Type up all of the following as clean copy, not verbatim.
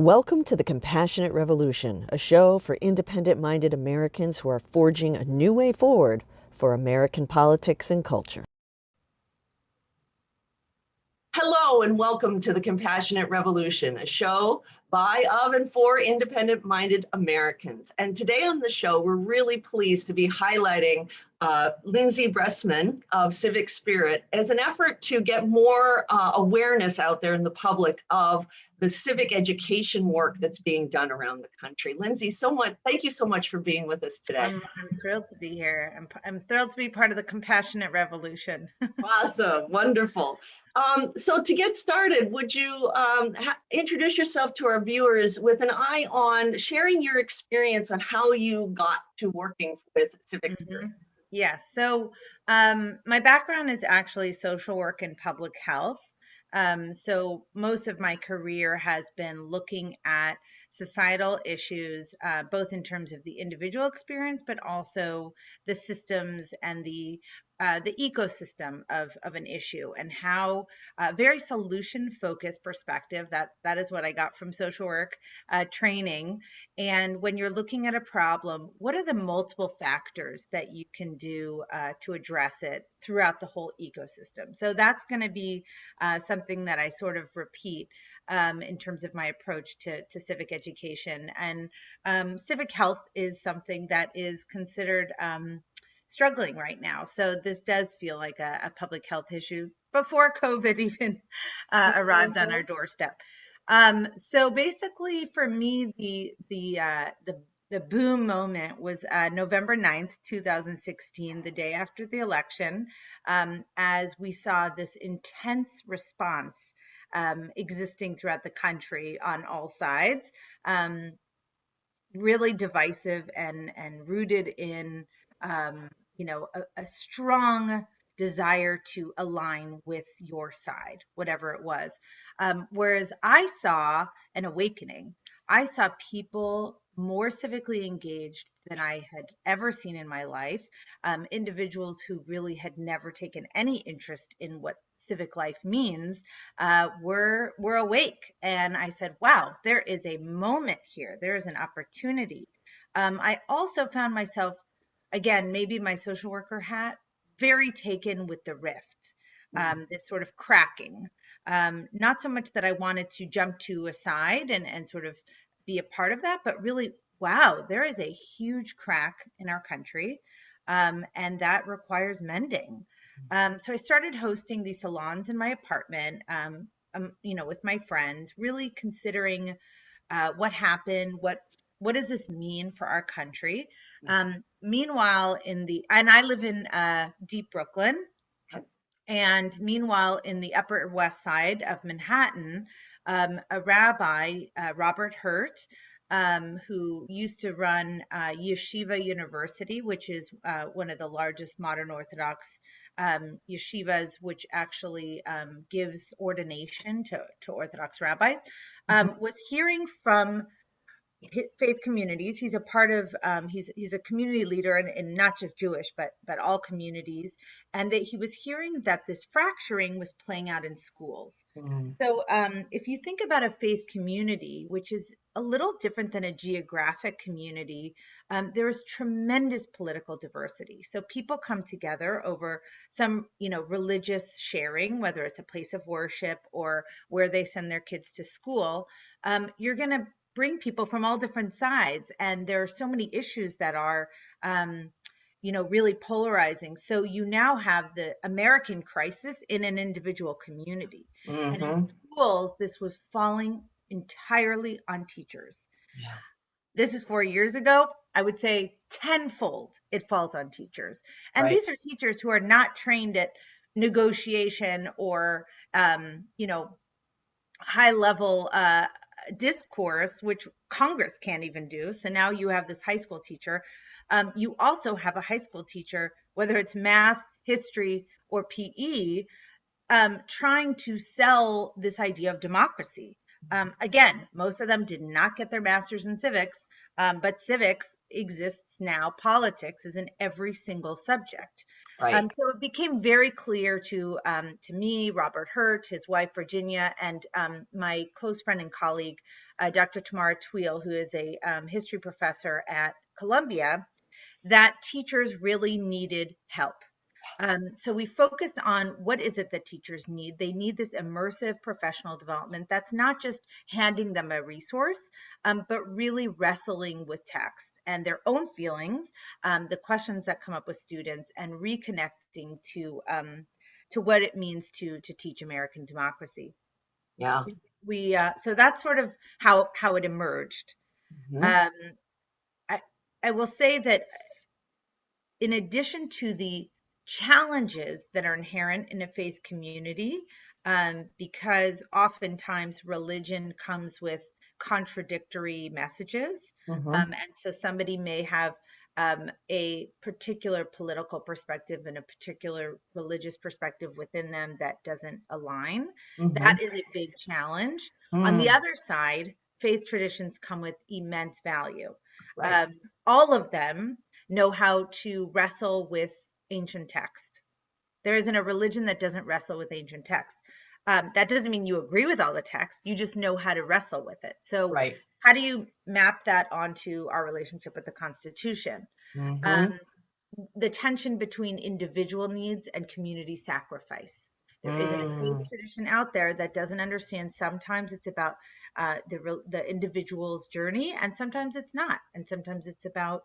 Welcome to the Compassionate Revolution, a show for independent-minded Americans who are forging a new way forward for American politics and culture. Hello and welcome to the Compassionate Revolution, a show by, of, and for independent-minded Americans. And today on the show, we're really pleased to be highlighting Lindsay Bressman of Civic Spirit as an effort to get more awareness out there in the public of the civic education work that's being done around the country. Lindsay, thank you so much for being with us today. I'm thrilled to be here. I'm thrilled to be part of the Compassionate Revolution. Awesome, wonderful. So to get started, would you introduce yourself to our viewers with an eye on sharing your experience on how you got to working with Civic Spirit? Yes. So my background is actually social work and public health. So most of my career has been looking at societal issues, both in terms of the individual experience, but also the systems and the ecosystem of an issue, and how very solution focused perspective. That is what I got from social work training. And when you're looking at a problem, what are the multiple factors that you can do to address it throughout the whole ecosystem? So that's going to be something that I sort of repeat in terms of my approach to civic education. And civic health is something that is considered struggling right now. So this does feel like a public health issue before COVID even arrived on our doorstep. So basically, for me, the boom moment was November 9th, 2016, the day after the election, as we saw this intense response existing throughout the country on all sides, really divisive and rooted in a strong desire to align with your side, whatever it was. Whereas I saw an awakening. I saw people more civically engaged than I had ever seen in my life. Individuals who really had never taken any interest in what civic life means were awake. And I said, wow, there is a moment here. There is an opportunity. I also found myself, again, maybe my social worker hat, very taken with the rift, this sort of cracking. Not so much that I wanted to jump to a side and sort of be a part of that, but really, wow, there is a huge crack in our country, and that requires mending. So I started hosting these salons in my apartment, with my friends, really considering what happened, what does this mean for our country? Meanwhile, and I live in deep Brooklyn, and meanwhile, in the Upper West Side of Manhattan, a rabbi, Robert Hurt, who used to run Yeshiva University, which is one of the largest modern Orthodox yeshivas, which actually gives ordination to Orthodox rabbis, was hearing from faith communities. He's a part of he's a community leader in not just Jewish but all communities, and that he was hearing that this fracturing was playing out in schools. So if you think about a faith community, which is a little different than a geographic community, there is tremendous political diversity. So people come together over some religious sharing, whether it's a place of worship or where they send their kids to school. You're going to bring people from all different sides, and there are so many issues that are really polarizing. So you now have the American crisis in an individual community. And in schools, this was falling entirely on teachers. Yeah. This is 4 years ago. I would say tenfold it falls on teachers. And Right. These are teachers who are not trained at negotiation or high level discourse, which Congress can't even do. So now you have this high school teacher. You also have a high school teacher, whether it's math, history, or PE, trying to sell this idea of democracy. Again, most of them did not get their master's in civics, but civics exists now. Politics is in every single subject. Right. So it became very clear to me, Robert Hurt, his wife Virginia, and my close friend and colleague Dr. Tamara Tweel, who is a history professor at Columbia, that teachers really needed help. So we focused on what is it that teachers need. They need this immersive professional development that's not just handing them a resource, but really wrestling with text and their own feelings, the questions that come up with students, and reconnecting to what it means to teach American democracy. Yeah. We so that's sort of how it emerged. Mhm. Um, I I will say that in addition to the challenges that are inherent in a faith community, because oftentimes religion comes with contradictory messages. Mhm. And so somebody may have a particular political perspective and a particular religious perspective within them that doesn't align. Mhm. That is a big challenge. On the Mm. other side, faith traditions come with immense value. Right. Um, all of them know how to wrestle with ancient text. There isn't a religion that doesn't wrestle with ancient text. That doesn't mean you agree with all the text. You just know how to wrestle with it. So, Right. how do you map that onto our relationship with the Constitution? Mhm. Um, the tension between individual needs and community sacrifice. There isn't a faith Mm. tradition out there that doesn't understand sometimes it's about the individual's journey, and sometimes it's not. And sometimes it's about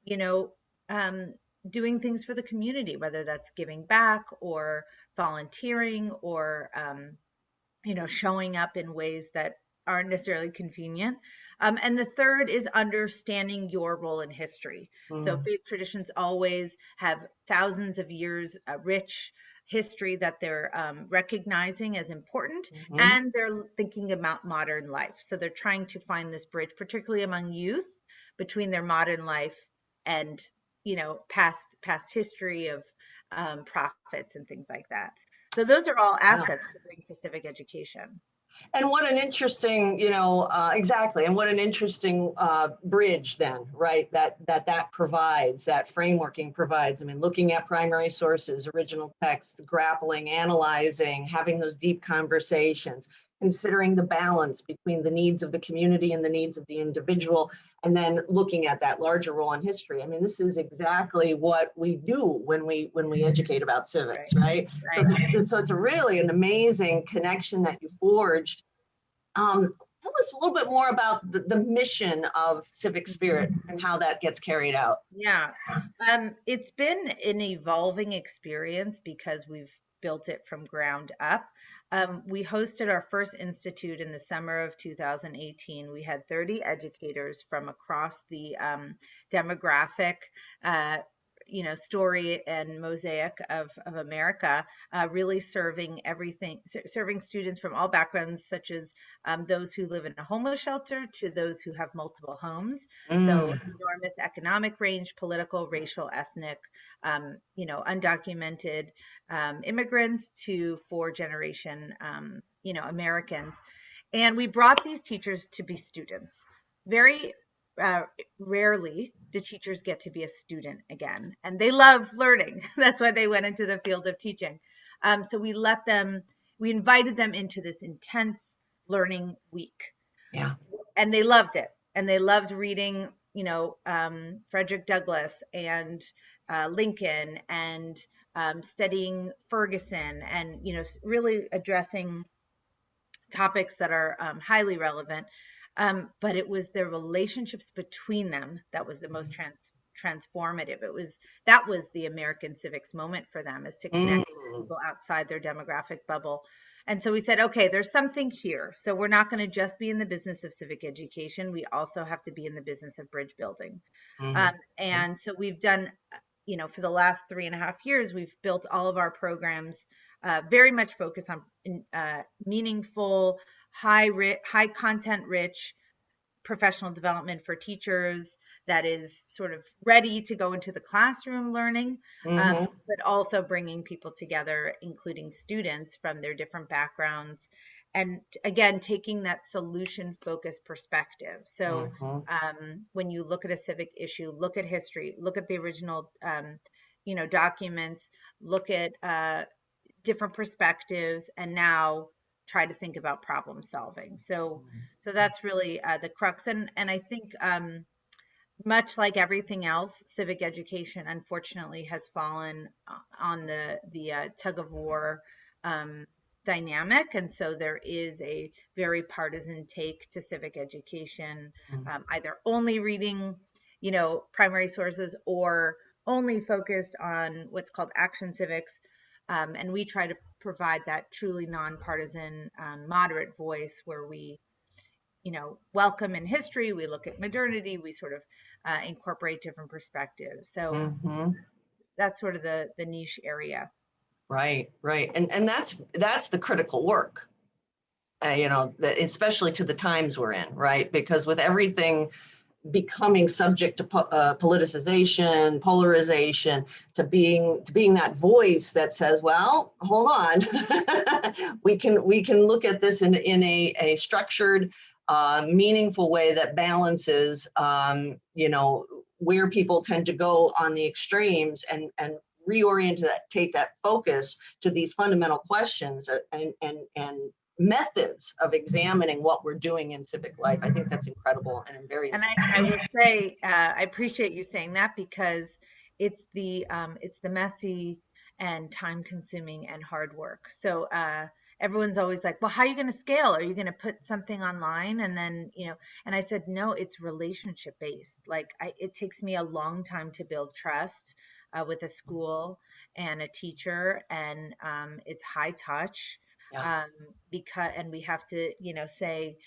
you know, um, doing things for the community, whether that's giving back or volunteering or, showing up in ways that aren't necessarily convenient. And the third is understanding your role in history. So Mm. faith traditions always have thousands of years rich history that they're recognizing as important, Mhm. and they're thinking about modern life. So they're trying to find this bridge, particularly among youth, between their modern life and past history of prophets and things like that. So those are all Yeah. assets to bring to civic education. And what an interesting, exactly, and what an interesting bridge then, right? That provides, that frameworking provides. I mean, looking at primary sources, original text, grappling, analyzing, having those deep conversations, considering the balance between the needs of the community and the needs of the individual, and then looking at that larger role in history. I mean, this is exactly what we do when we educate about civics, Right, right? So, right. so it's a really an amazing connection that you forged. Tell us a little bit more about the mission of Civic Spirit Mhm. and how that gets carried out. Yeah. It's been an evolving experience because we've built it from ground up. We hosted our first institute in the summer of 2018. We had 30 educators from across the demographic, uh, story and mosaic of America, really serving everything, serving students from all backgrounds, such as those who live in a homeless shelter to those who have multiple homes. So Mm. enormous economic range, political, racial, ethnic, undocumented immigrants to four generation, Americans. And we brought these teachers to be students. Very uh, rarely do teachers get to be a student again, and they love learning. That's why they went into the field of teaching. So we invited them into this intense learning week, Yeah. and they loved it. And they loved reading, Frederick Douglass and Lincoln, and studying Ferguson, and really addressing topics that are highly relevant. But it was the relationships between them that was the most transformative. That was the American civics moment for them, is to Mm. connect with people outside their demographic bubble. And so we said, okay, there's something here. So we're not going to just be in the business of civic education. We also have to be in the business of bridge building. Mm. And so we've done, for the last 3.5 years, we've built all of our programs very much focused on meaningful, high content rich professional development for teachers that is sort of ready to go into the classroom learning, Mm-hmm. but also bringing people together, including students from their different backgrounds. And again, taking that solution focused perspective. So Mm-hmm. when you look at a civic issue, look at history, look at the original, documents, look at different perspectives, and now try to think about problem solving. So that's really the crux. And I think much like everything else, civic education unfortunately has fallen on the tug of war dynamic, and so there is a very partisan take to civic education, either only reading, primary sources, or only focused on what's called action civics. And we try to provide that truly nonpartisan, moderate voice where we welcome in history, we look at modernity, we sort of incorporate different perspectives. So that's sort of the niche area. Right. And that's the critical work, especially to the times we're in, right? Because with everything becoming subject to politicization, polarization, to being that voice that says, well, hold on, we can look at this in a structured, meaningful way that balances, where people tend to go on the extremes, and reorient take that focus to these fundamental questions and methods of examining what we're doing in civic life. I think that's incredible, and I'm very. And I will say, I appreciate you saying that, because it's the messy and time-consuming and hard work. So everyone's always like, well, how are you going to scale? Are you going to put something online? And then, and I said, no, it's relationship based. Like it takes me a long time to build trust with a school and a teacher, and it's high touch. Yeah. And we have to, say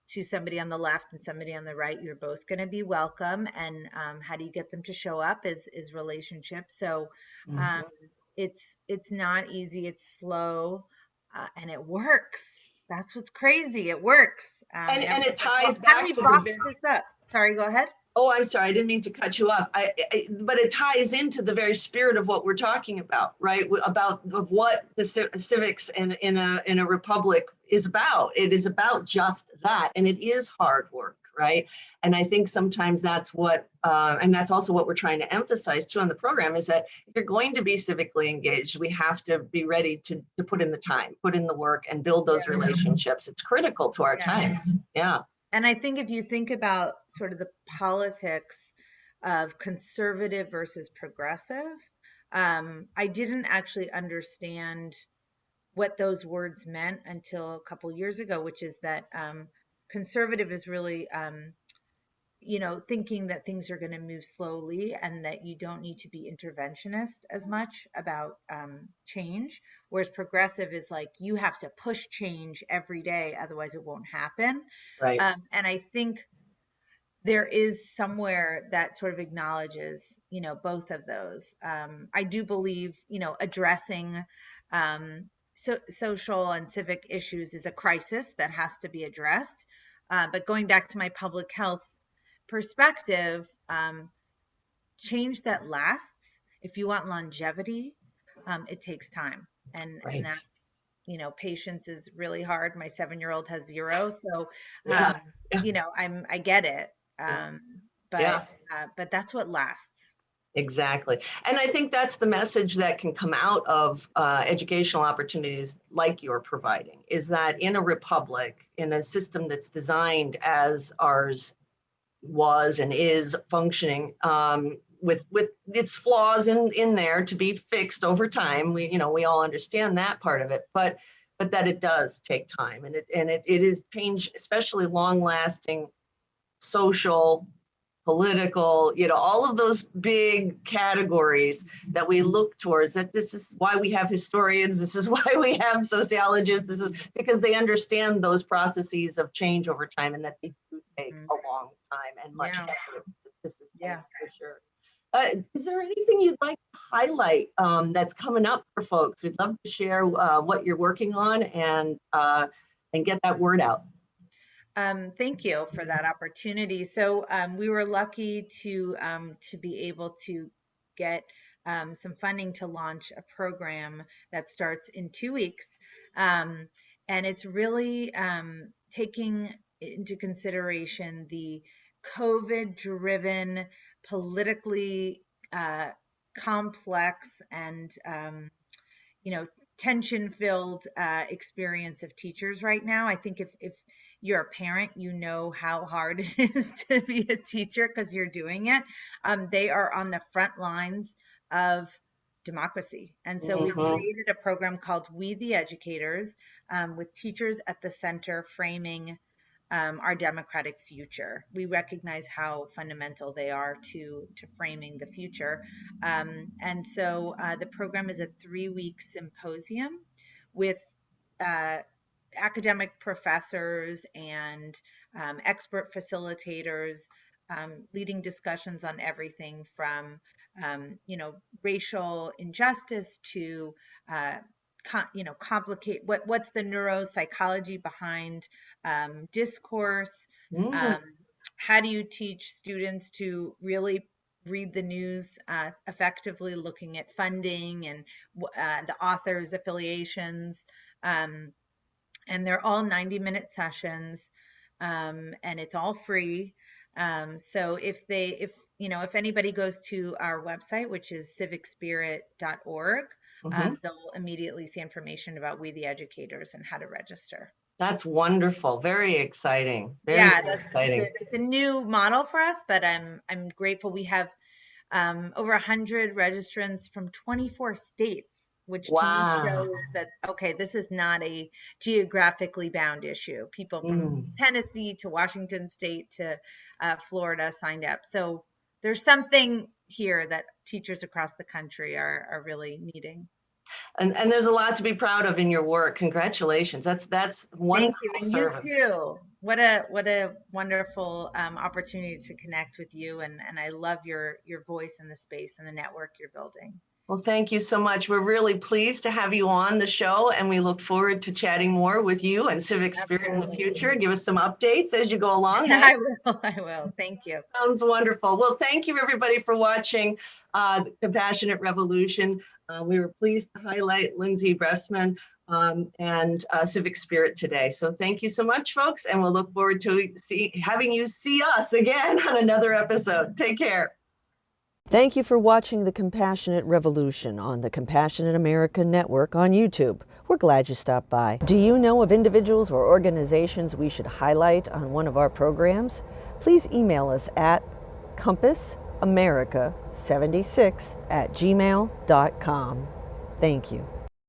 to somebody on the left and somebody on the right, you're both going to be welcome. And how do you get them to show up is relationship. So it's not easy. It's slow, and it works. That's what's crazy. It works. And it ties how back do we to box this up? Sorry, go ahead. Oh, I'm sorry. I didn't mean to cut you off. But it ties into the very spirit of what we're talking about, right? About what the civics in a republic is about. It is about just that, and it is hard work, right? And I think sometimes that's what, and that's also what we're trying to emphasize too on the program, is that if you're going to be civically engaged, we have to be ready to put in the time, put in the work, and build those relationships. It's critical to our times. Yeah. And I think if you think about sort of the politics of conservative versus progressive, I didn't actually understand what those words meant until a couple years ago, which is that conservative is really, thinking that things are going to move slowly and that you don't need to be interventionist as much about change. Whereas progressive is like, you have to push change every day, otherwise it won't happen. Right. And I think there is somewhere that sort of acknowledges, both of those. I do believe, addressing social and civic issues is a crisis that has to be addressed. But going back to my public health perspective, change that lasts, if you want longevity, it takes time. And that's, patience is really hard. My 7-year-old has 0. So, I get it. But that's what lasts. Exactly. And I think that's the message that can come out of educational opportunities like you're providing, is that in a republic, in a system that's designed as ours was and is functioning, with its flaws in there to be fixed over time. We all understand that part of it, but that it does take time, and it is change, especially long-lasting social, political, all of those big categories that we look towards. That this is why we have historians, this is why we have sociologists, this is because they understand those processes of change over time, and that they do take a long time and much effort to sustain, for sure. Is there anything you'd like to highlight that's coming up for folks? We'd love to share what you're working on and get that word out. Thank you for that opportunity. So we were lucky to be able to get some funding to launch a program that starts in 2 weeks. And it's really taking into consideration the COVID-driven, politically complex and tension-filled experience of teachers right now. I think if you're a parent, you know how hard it is to be a teacher because you're doing it. They are on the front lines of democracy. And so we've created a program called We the Educators, with teachers at the center, framing our democratic future. We recognize how fundamental they are to framing the future. And so the program is a 3-week symposium with academic professors and expert facilitators, leading discussions on everything from racial injustice to complicate what's the neuropsychology behind discourse. How do you teach students to really read the news effectively, looking at funding and the authors' affiliations. And they're all 90-minute sessions, and it's all free. So if anybody goes to our website, which is civicspirit.org, they'll immediately see information about We the Educators and how to register. That's wonderful. Very exciting. Very exciting. It's a new model for us, but I'm grateful. We have over 100 registrants from 24 states, which to me shows that, okay, this is not a geographically bound issue. People from Tennessee to Washington State to Florida signed up. So there's something here that teachers across the country are really needing. And there's a lot to be proud of in your work. Congratulations. That's wonderful. Thank you. And service. You too. What a wonderful opportunity to connect with you. And I love your voice in the space and the network you're building. Well, thank you so much. We're really pleased to have you on the show, and we look forward to chatting more with you and Civic Spirit in the future. Give us some updates as you go along. I will. Thank you. Sounds wonderful. Well, thank you everybody for watching the Compassionate Revolution. We were pleased to highlight Lindsay Bressman and Civic Spirit today. So thank you so much, folks, and we'll look forward to having you see us again on another episode. Take care. Thank you for watching The Compassionate Revolution on the Compassionate America Network on YouTube. We're glad you stopped by. Do you know of individuals or organizations we should highlight on one of our programs? Please email us at compassamerica76@gmail.com. Thank you.